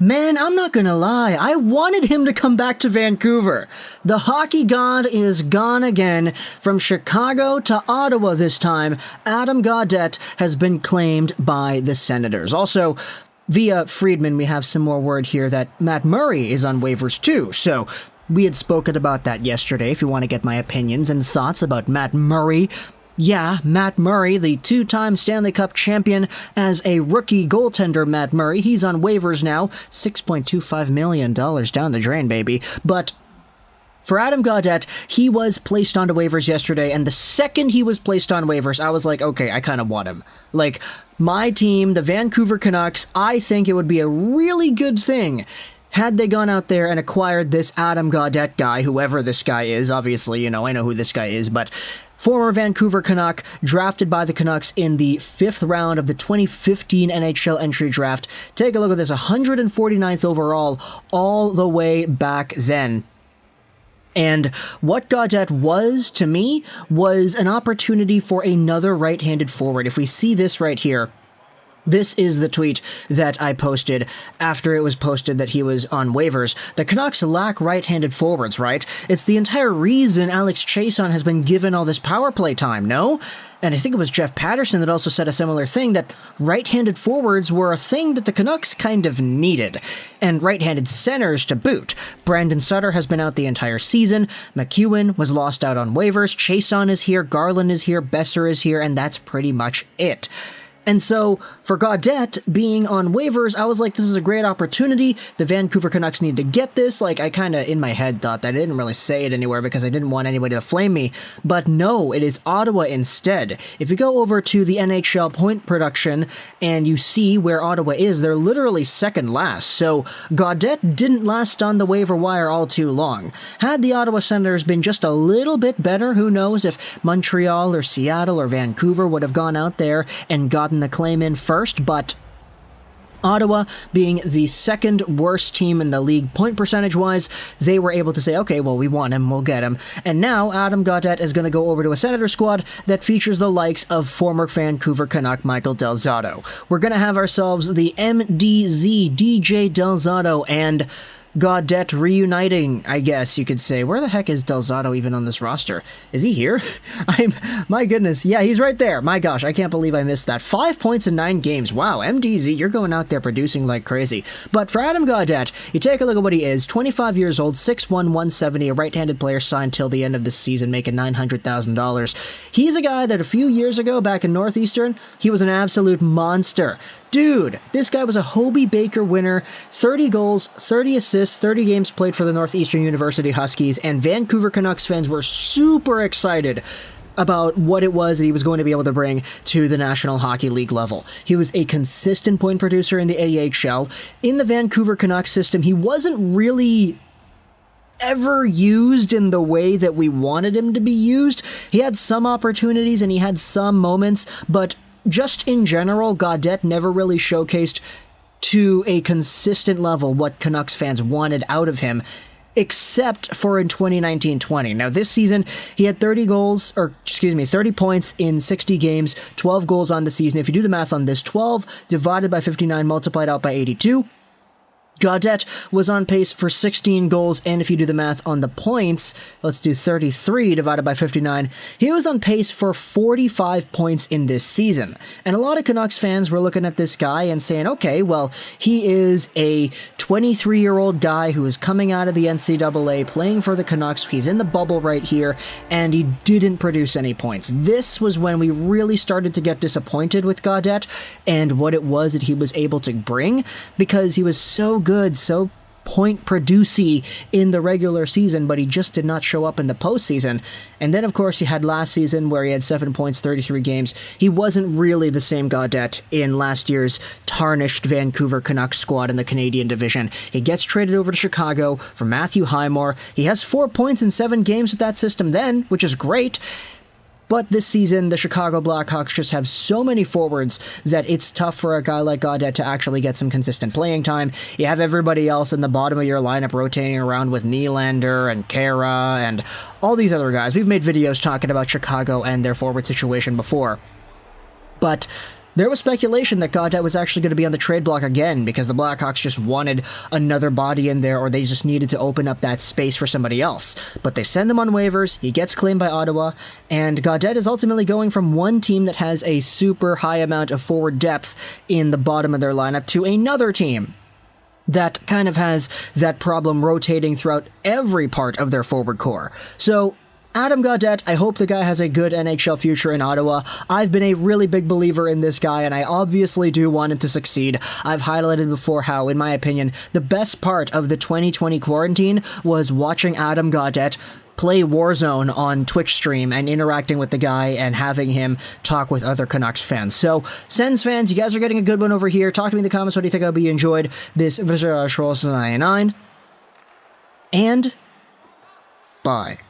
Man, I'm not gonna lie, I wanted him to come back to Vancouver. The hockey god is gone again. From Chicago to Ottawa this time, Adam Gaudette has been claimed by the Senators. Also, via Friedman, we have some more word here that Matt Murray is on waivers too, so we had spoken about that yesterday if you want to get my opinions and thoughts about Matt Murray. Yeah, Matt Murray, the two-time Stanley Cup champion as a rookie goaltender. Matt Murray, he's on waivers now, $6.25 million down the drain, baby. But for Adam Gaudette, he was placed onto waivers yesterday, and the second he was placed on waivers, I was like, okay, I kind of want him. Like, my team, the Vancouver Canucks, I think it would be a really good thing had they gone out there and acquired this Adam Gaudette guy, whoever this guy is. Obviously, I know who this guy is, but former Vancouver Canuck, drafted by the Canucks in the 5th round of the 2015 NHL Entry Draft. Take a look at this, 149th overall, all the way back then. And what Gaudette was, to me, was an opportunity for another right-handed forward. If we see this right here, this is the tweet that I posted after it was posted that he was on waivers. The Canucks lack right-handed forwards, right? It's the entire reason Alex Chiasson has been given all this power play time, no? And I think it was Jeff Patterson that also said a similar thing, that right-handed forwards were a thing that the Canucks kind of needed. And right-handed centers to boot. Brandon Sutter has been out the entire season. McEwen was lost out on waivers. Chiasson is here. Garland is here. Boeser is here. And that's pretty much it. And so, for Gaudette being on waivers, I was like, this is a great opportunity. The Vancouver Canucks need to get this. Like, I kind of, in my head, thought that. I didn't really say it anywhere because I didn't want anybody to flame me. But no, it is Ottawa instead. If you go over to the NHL point production and you see where Ottawa is, they're literally second last. So, Gaudette didn't last on the waiver wire all too long. Had the Ottawa Senators been just a little bit better, who knows if Montreal or Seattle or Vancouver would have gone out there and gotten the claim in first, but Ottawa, being the second worst team in the league point percentage-wise, they were able to say, okay, well, we want him, we'll get him. And now Adam Gaudette is going to go over to a Senator squad that features the likes of former Vancouver Canuck Michael Del Zotto. We're going to have ourselves the MDZ DJ Del Zotto and Gaudette reuniting, I guess you could say. Where the heck is Del Zotto even on this roster? Is he here? My goodness. Yeah, he's right there. My gosh, I can't believe I missed that. 5 points in 9 games. Wow, MDZ, you're going out there producing like crazy. But for Adam Gaudette, you take a look at what he is. 25 years old, 6'1", 170, a right-handed player signed till the end of the season, making $900,000. He's a guy that a few years ago, back in Northeastern, he was an absolute monster. Dude, this guy was a Hobey Baker winner, 30 goals, 30 assists, 30 games played for the Northeastern University Huskies, and Vancouver Canucks fans were super excited about what it was that he was going to be able to bring to the National Hockey League level. He was a consistent point producer in the AHL. In the Vancouver Canucks system, he wasn't really ever used in the way that we wanted him to be used. He had some opportunities and he had some moments, but just in general, Gaudette never really showcased to a consistent level what Canucks fans wanted out of him, except for in 2019-20. Now, this season, he had 30 points in 60 games, 12 goals on the season. If you do the math on this, 12 divided by 59 multiplied out by 82, Gaudette was on pace for 16 goals, and if you do the math on the points, let's do 33 divided by 59, he was on pace for 45 points in this season. And a lot of Canucks fans were looking at this guy and saying, okay, well, he is a 23-year-old guy who is coming out of the NCAA, playing for the Canucks, he's in the bubble right here, and he didn't produce any points. This was when we really started to get disappointed with Gaudette and what it was that he was able to bring, because he was so good, so point producey in the regular season, but he just did not show up in the postseason. And then, of course, you had last season where he had 7 points, 33 games. He wasn't really the same Gaudette in last year's tarnished Vancouver Canucks squad in the Canadian division. He gets traded over to Chicago for Matthew Highmore. He has 4 points in 7 games with that system then, which is great. But this season, the Chicago Blackhawks just have so many forwards that it's tough for a guy like Gaudette to actually get some consistent playing time. You have everybody else in the bottom of your lineup rotating around with Nylander and Kara and all these other guys. We've made videos talking about Chicago and their forward situation before. But There was speculation that Gaudette was actually going to be on the trade block again because the Blackhawks just wanted another body in there, or they just needed to open up that space for somebody else. But they send him on waivers, he gets claimed by Ottawa, and Gaudette is ultimately going from one team that has a super high amount of forward depth in the bottom of their lineup to another team that kind of has that problem rotating throughout every part of their forward core. So Adam Gaudette, I hope the guy has a good NHL future in Ottawa. I've been a really big believer in this guy, and I obviously do want him to succeed. I've highlighted before how, in my opinion, the best part of the 2020 quarantine was watching Adam Gaudette play Warzone on Twitch stream and interacting with the guy and having him talk with other Canucks fans. So, Sens fans, you guys are getting a good one over here. Talk to me in the comments. What do you think? I hope you enjoyed this Rosén 99. And bye.